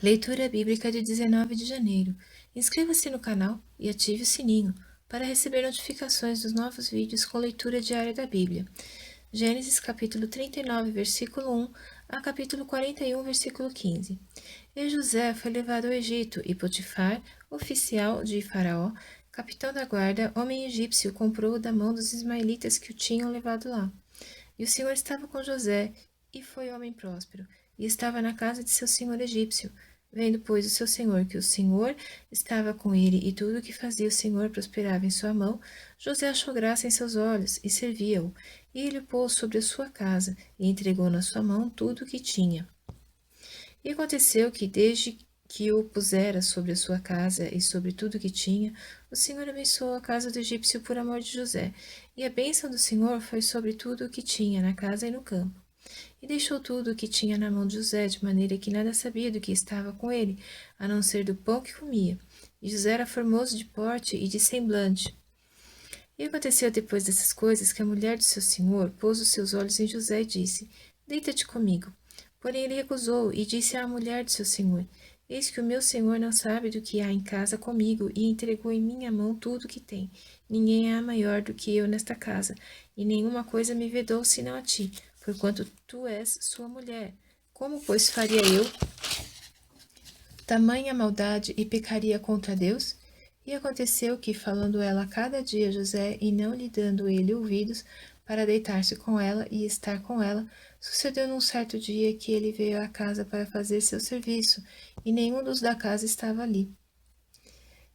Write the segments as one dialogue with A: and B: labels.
A: Leitura bíblica de 19 de janeiro. Inscreva-se no canal e ative o sininho para receber notificações dos novos vídeos com leitura diária da Bíblia. Gênesis capítulo 39, versículo 1 a capítulo 41, versículo 15. E José foi levado ao Egito, e Potifar, oficial de Faraó, capitão da guarda, homem egípcio, comprou-o da mão dos ismaelitas que o tinham levado lá. E o Senhor estava com José, e foi homem próspero, e estava na casa de seu senhor egípcio. Vendo, pois, o seu senhor que o Senhor estava com ele, e tudo o que fazia o Senhor prosperava em sua mão, José achou graça em seus olhos, e servia-o. E ele o pôs sobre a sua casa, e entregou na sua mão tudo o que tinha. E aconteceu que, desde que o pusera sobre a sua casa e sobre tudo que tinha, o Senhor abençoou a casa do egípcio por amor de José, e a bênção do Senhor foi sobre tudo o que tinha na casa e no campo. E deixou tudo o que tinha na mão de José, de maneira que nada sabia do que estava com ele, a não ser do pão que comia. E José era formoso de porte e de semblante. E aconteceu depois dessas coisas que a mulher de seu senhor pôs os seus olhos em José e disse: Deita-te comigo. Porém ele recusou e disse à mulher de seu senhor: Eis que o meu senhor não sabe do que há em casa comigo, e entregou em minha mão tudo o que tem. Ninguém é maior do que eu nesta casa, e nenhuma coisa me vedou senão a ti, porquanto tu és sua mulher. Como, pois, faria eu tamanha maldade e pecaria contra Deus? E aconteceu que, falando ela a cada dia a José, e não lhe dando ele ouvidos, para deitar-se com ela e estar com ela, sucedeu num certo dia que ele veio à casa para fazer seu serviço, e nenhum dos da casa estava ali.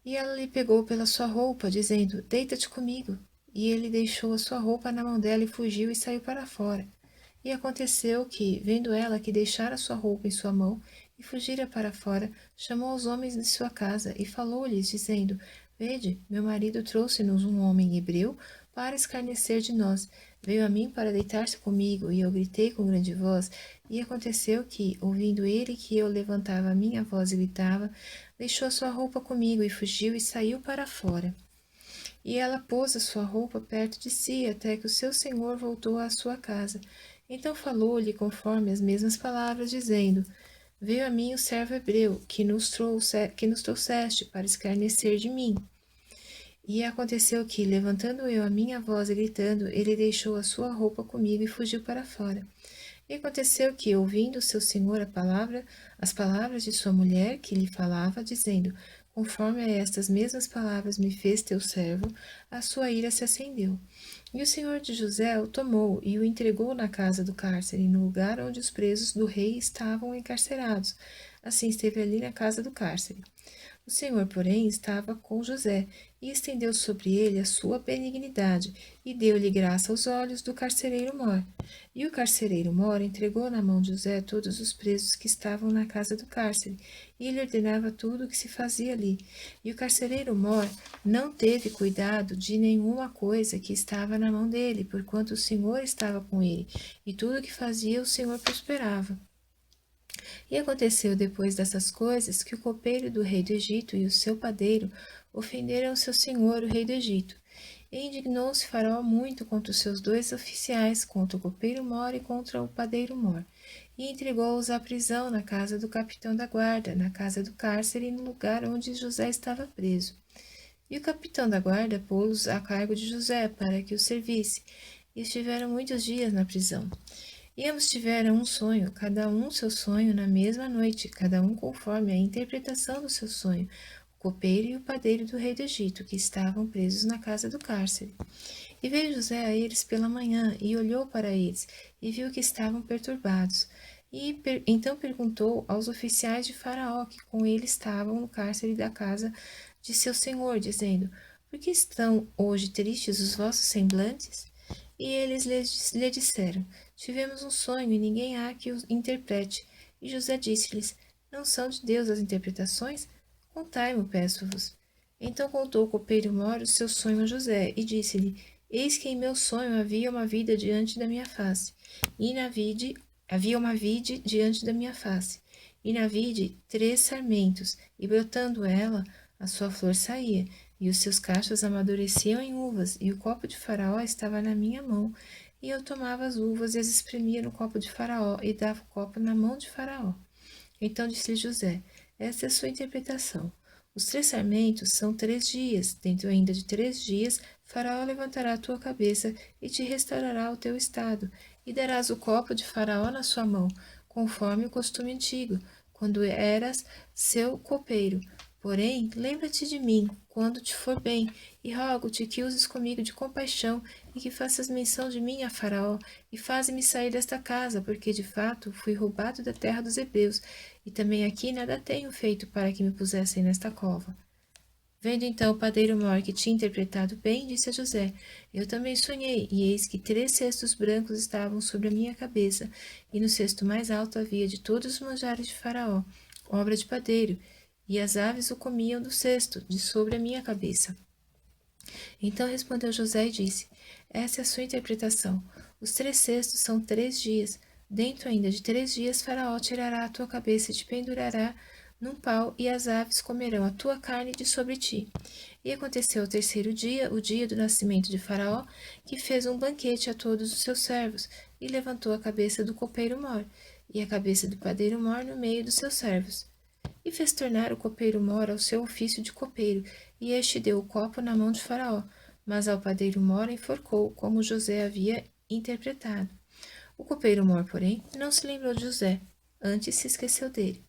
A: E ela lhe pegou pela sua roupa, dizendo: Deita-te comigo. E ele deixou a sua roupa na mão dela e fugiu e saiu para fora. E aconteceu que, vendo ela que deixara sua roupa em sua mão e fugira para fora, chamou os homens de sua casa e falou-lhes, dizendo: Vede, meu marido trouxe-nos um homem hebreu para escarnecer de nós. Veio a mim para deitar-se comigo, e eu gritei com grande voz. E aconteceu que, ouvindo ele que eu levantava a minha voz e gritava, deixou a sua roupa comigo e fugiu e saiu para fora. E ela pôs a sua roupa perto de si, até que o seu senhor voltou à sua casa. Então falou-lhe conforme as mesmas palavras, dizendo: Veio a mim o servo hebreu, que nos trouxeste para escarnecer de mim. E aconteceu que, levantando eu a minha voz e gritando, ele deixou a sua roupa comigo e fugiu para fora. E aconteceu que, ouvindo seu senhor as palavras de sua mulher que lhe falava, dizendo: Conforme a estas mesmas palavras me fez teu servo, a sua ira se acendeu. E o senhor de José o tomou e o entregou na casa do cárcere, no lugar onde os presos do rei estavam encarcerados. Assim esteve ali na casa do cárcere. O Senhor, porém, estava com José, e estendeu sobre ele a sua benignidade, e deu-lhe graça aos olhos do carcereiro mor. E o carcereiro mor entregou na mão de José todos os presos que estavam na casa do cárcere, e ele ordenava tudo o que se fazia ali. E o carcereiro mor não teve cuidado de nenhuma coisa que estava na mão dele, porquanto o Senhor estava com ele, e tudo o que fazia o Senhor prosperava. E aconteceu depois dessas coisas que o copeiro do rei do Egito e o seu padeiro ofenderam seu senhor, o rei do Egito. E indignou-se Faraó muito contra os seus dois oficiais, contra o copeiro mor e contra o padeiro mor, e entregou-os à prisão na casa do capitão da guarda, na casa do cárcere e no lugar onde José estava preso. E o capitão da guarda pô-los a cargo de José para que o servisse, e estiveram muitos dias na prisão. E ambos tiveram um sonho, cada um seu sonho na mesma noite, cada um conforme a interpretação do seu sonho, o copeiro e o padeiro do rei do Egito, que estavam presos na casa do cárcere. E veio José a eles pela manhã, e olhou para eles, e viu que estavam perturbados. E então perguntou aos oficiais de Faraó, que com ele estavam no cárcere da casa de seu senhor, dizendo: Por que estão hoje tristes os vossos semblantes? E eles lhe disseram: Tivemos um sonho e ninguém há que o interprete. E José disse-lhes: Não são de Deus as interpretações? Contai-mo, peço-vos. Então contou o copeiro mor o seu sonho a José e disse-lhe: Eis que em meu sonho havia uma vida diante da minha face, e na vide havia uma vide diante da minha face, e na vide 3 sarmentos, e brotando ela, a sua flor saía, e os seus cachos amadureciam em uvas, e o copo de Faraó estava na minha mão, e eu tomava as uvas e as espremia no copo de Faraó, e dava o copo na mão de Faraó. Então disse-lhe José: esta é a sua interpretação. Os 3 sarmentos são 3 dias. Dentro ainda de 3 dias, Faraó levantará a tua cabeça e te restaurará o teu estado, e darás o copo de Faraó na sua mão, conforme o costume antigo, quando eras seu copeiro. Porém, lembra-te de mim, quando te for bem, e rogo-te que uses comigo de compaixão e que faças menção de mim a Faraó, e faze-me sair desta casa, porque de fato fui roubado da terra dos hebreus, e também aqui nada tenho feito para que me pusessem nesta cova. Vendo então o padeiro mor que tinha interpretado bem, disse a José: eu também sonhei, e eis que 3 cestos brancos estavam sobre a minha cabeça, e no cesto mais alto havia de todos os manjares de Faraó, obra de padeiro, e as aves o comiam do cesto, de sobre a minha cabeça. Então respondeu José e disse: essa é a sua interpretação. Os 3 cestos são 3 dias. Dentro ainda de 3 dias, Faraó tirará a tua cabeça e te pendurará num pau, e as aves comerão a tua carne de sobre ti. E aconteceu o 3º dia, o dia do nascimento de Faraó, que fez um banquete a todos os seus servos, e levantou a cabeça do copeiro mor, e a cabeça do padeiro mor no meio dos seus servos. E fez tornar o copeiro mor ao seu ofício de copeiro, e este deu o copo na mão de Faraó, mas ao padeiro mor enforcou, como José havia interpretado. O copeiro mor, porém, não se lembrou de José, antes se esqueceu dele.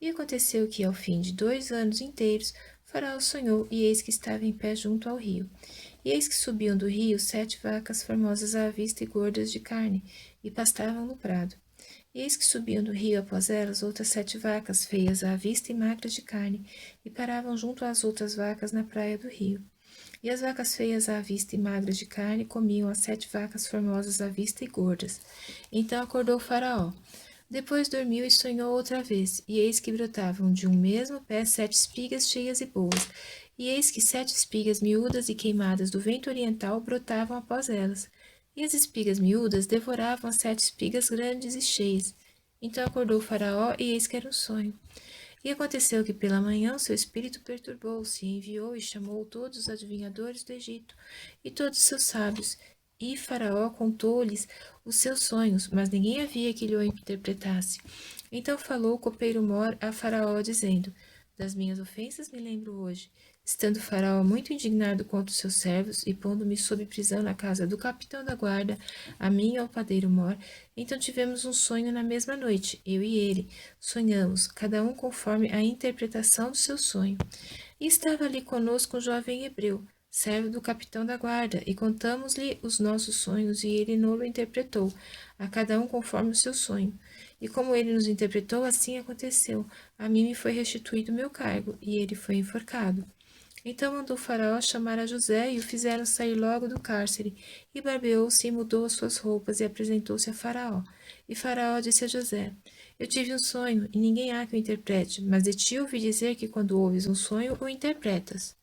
A: E aconteceu que, ao fim de 2 anos inteiros, Faraó sonhou, e eis que estava em pé junto ao rio. E eis que subiam do rio 7 vacas formosas à vista e gordas de carne, e pastavam no prado. E eis que subiam do rio após elas outras 7 vacas, feias à vista e magras de carne, e paravam junto às outras vacas na praia do rio. E as vacas feias à vista e magras de carne comiam as 7 vacas formosas à vista e gordas. Então acordou Faraó. Depois dormiu e sonhou outra vez, e eis que brotavam de um mesmo pé 7 espigas cheias e boas, e eis que 7 espigas miúdas e queimadas do vento oriental brotavam após elas, e as espigas miúdas devoravam as 7 espigas grandes e cheias. Então acordou Faraó, e eis que era um sonho. E aconteceu que pela manhã seu espírito perturbou-se, e enviou e chamou todos os adivinhadores do Egito, e todos os seus sábios, e Faraó contou-lhes os seus sonhos, mas ninguém havia que lhe o interpretasse. Então falou o copeiro mor a Faraó, dizendo: das minhas ofensas me lembro hoje. Estando Faraó muito indignado contra os seus servos, e pondo-me sob prisão na casa do capitão da guarda, a mim e ao padeiro mor, então tivemos um sonho na mesma noite, eu e ele. Sonhamos, cada um conforme a interpretação do seu sonho. E estava ali conosco um jovem hebreu, servo do capitão da guarda, e contamos-lhe os nossos sonhos, e ele nos interpretou, a cada um conforme o seu sonho. E como ele nos interpretou, assim aconteceu. A mim me foi restituído o meu cargo, e ele foi enforcado. Então mandou Faraó chamar a José, e o fizeram sair logo do cárcere. E barbeou-se e mudou as suas roupas, e apresentou-se a Faraó. E Faraó disse a José: eu tive um sonho, e ninguém há que o interprete, mas de ti ouvi dizer que quando ouves um sonho, o interpretas.